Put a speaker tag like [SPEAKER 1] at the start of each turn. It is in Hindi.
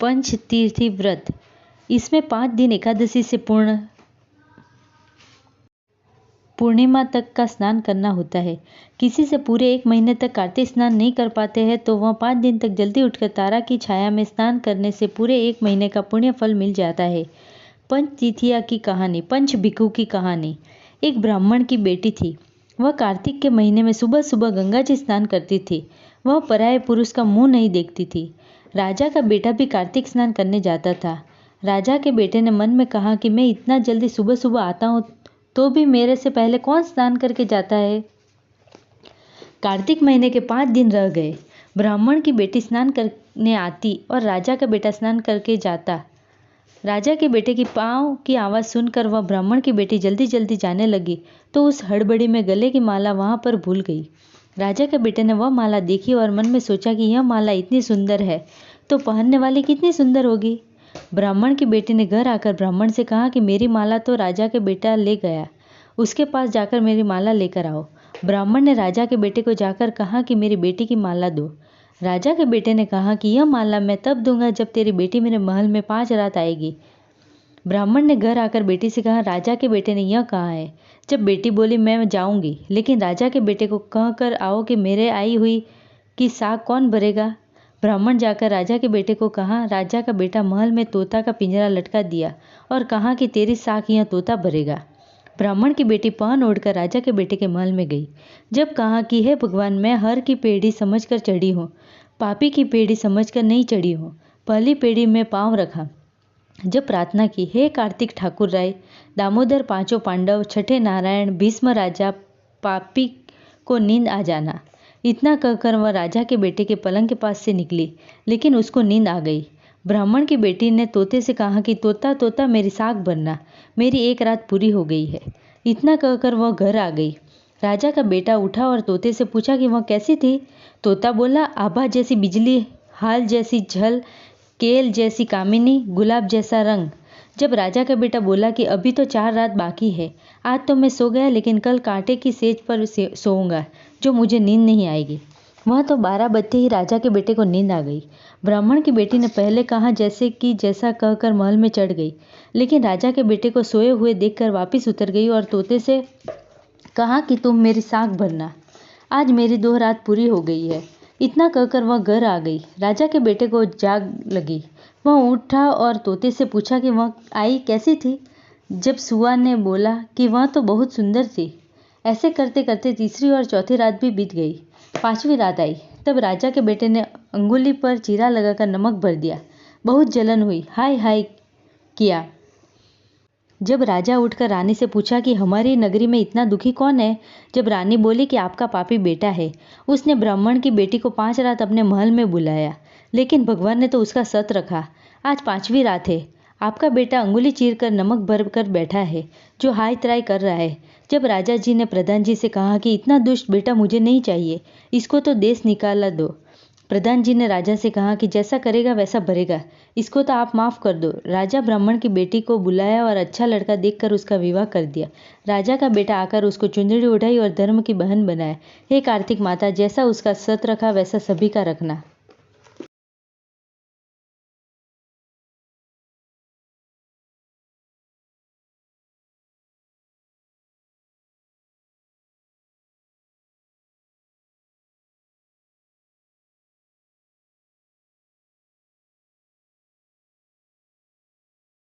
[SPEAKER 1] पंचतीर्थी व्रत। इसमें 5 दिन एकादशी से पूर्णिमा तक का स्नान करना होता है। किसी से पूरे 1 महीने तक कार्तिक स्नान नहीं कर पाते हैं तो वह 5 दिन तक जल्दी उठकर तारा की छाया में स्नान करने से पूरे 1 महीने का पुण्य फल मिल जाता है। पंचतीथिया की कहानी। पंच भिक्षु की कहानी। एक ब्राह्मण की बेटी थी। वह कार्तिक के महीने में सुबह सुबह गंगा जी स्नान करती थी। वह पराये पुरुष का मुंह नहीं देखती थी। राजा का बेटा भी कार्तिक स्नान करने जाता था। राजा के बेटे ने मन में कहा कि मैं इतना जल्दी सुबह सुबह आता हूँ तो भी मेरे से पहले कौन स्नान करके जाता है। कार्तिक महीने के 5 दिन रह गए। ब्राह्मण की बेटी स्नान करने आती और राजा का बेटा स्नान करके जाता। राजा के बेटे की पाँव की आवाज़ सुनकर वह ब्राह्मण की बेटी जल्दी जल्दी जाने लगी तो उस हड़बड़ी में गले की माला वहाँ पर भूल गई। राजा के बेटे ने वह माला देखी और मन में सोचा कि यह माला इतनी सुंदर है तो पहनने वाली कितनी सुंदर होगी। ब्राह्मण की बेटी ने घर आकर ब्राह्मण से कहा कि मेरी माला तो राजा के बेटा ले गया, उसके पास जाकर मेरी माला लेकर आओ। ब्राह्मण ने राजा के बेटे को जाकर कहा कि मेरी बेटी की माला दो। राजा के बेटे ने कहा कि यह माला मैं तब दूंगा जब तेरी बेटी मेरे महल में 5 रात आएगी। ब्राह्मण ने घर आकर बेटी से कहा राजा के बेटे ने यह कहा है। जब बेटी बोली मैं जाऊंगी, लेकिन राजा के बेटे को कह कर आओ कि मेरे आई हुई की साग कौन भरेगा। ब्राह्मण जाकर राजा के बेटे को कहा। राजा का बेटा महल में तोता का पिंजरा लटका दिया और कहा कि तेरी साग यह तोता भरेगा। ब्राह्मण की बेटी पहन ओढ़कर राजा के बेटे के महल में गई। जब कहा कि हे भगवान, मैं हर की पेढ़ी समझकर चढ़ी हूँ, पापी की पेढ़ी समझकर नहीं चढ़ी हूँ। पहली पेढ़ी में पाँव रखा। जब प्रार्थना की, हे कार्तिक ठाकुर राय, दामोदर, 5 पांडव, छठे नारायण, भीष्म राजा, पापी को नींद आ जाना। इतना कहकर वह राजा के बेटे के पलंग के पास से निकली, लेकिन उसको नींद आ गई। ब्राह्मण की बेटी ने तोते से कहा कि तोता तोता मेरी साग भरना, मेरी 1 रात पूरी हो गई है। इतना कहकर वह घर आ गई। राजा का बेटा उठा और तोते से पूछा कि वह कैसी थी। तोता बोला, आभा जैसी बिजली, हाल जैसी झल, केल जैसी कामिनी, गुलाब जैसा रंग। जब राजा का बेटा बोला कि अभी तो 4 रात बाकी है, आज तो मैं सो गया, लेकिन कल कांटे की सेज पर सोऊंगा जो मुझे नींद नहीं आएगी। वह तो 12 बजते ही राजा के बेटे को नींद आ गई। ब्राह्मण की बेटी ने पहले कहा जैसे कि जैसा कहकर महल में चढ़ गई, लेकिन राजा के बेटे को सोए हुए देखकर वापिस उतर गई और तोते से कहा कि तुम मेरी साग भरना, आज मेरी 2 रात पूरी हो गई है। इतना कहकर वह घर आ गई। राजा के बेटे को जाग लगी। वह उठा और तोते से पूछा कि वह आई कैसी थी। जब सुआ ने बोला कि वह तो बहुत सुंदर थी। ऐसे करते करते तीसरी और चौथी रात भी बीत गई। 5वीं रात आई। तब राजा के बेटे ने अंगुली पर चीरा लगाकर नमक भर दिया। बहुत जलन हुई, हाय हाय किया। जब राजा उठकर रानी से पूछा कि हमारी नगरी में इतना दुखी कौन है। जब रानी बोली कि आपका पापी बेटा है। उसने ब्राह्मण की बेटी को 5 रात अपने महल में बुलाया, लेकिन भगवान ने तो उसका सत रखा। आज 5वीं रात है। आपका बेटा अंगुली चीर कर नमक भर कर बैठा है, जो हाय त्राय कर रहा है। जब राजा जी ने प्रधान जी से कहा कि इतना दुष्ट बेटा मुझे नहीं चाहिए, इसको तो देश निकाला दो। प्रधान जी ने राजा से कहा कि जैसा करेगा वैसा भरेगा, इसको तो आप माफ़ कर दो। राजा ब्राह्मण की बेटी को बुलाया और अच्छा लड़का देखकर उसका विवाह कर दिया। राजा का बेटा आकर उसको चुंदड़ी उठाई और धर्म की बहन बनाया। हे कार्तिक माता, जैसा उसका सत रखा वैसा सभी का रखना।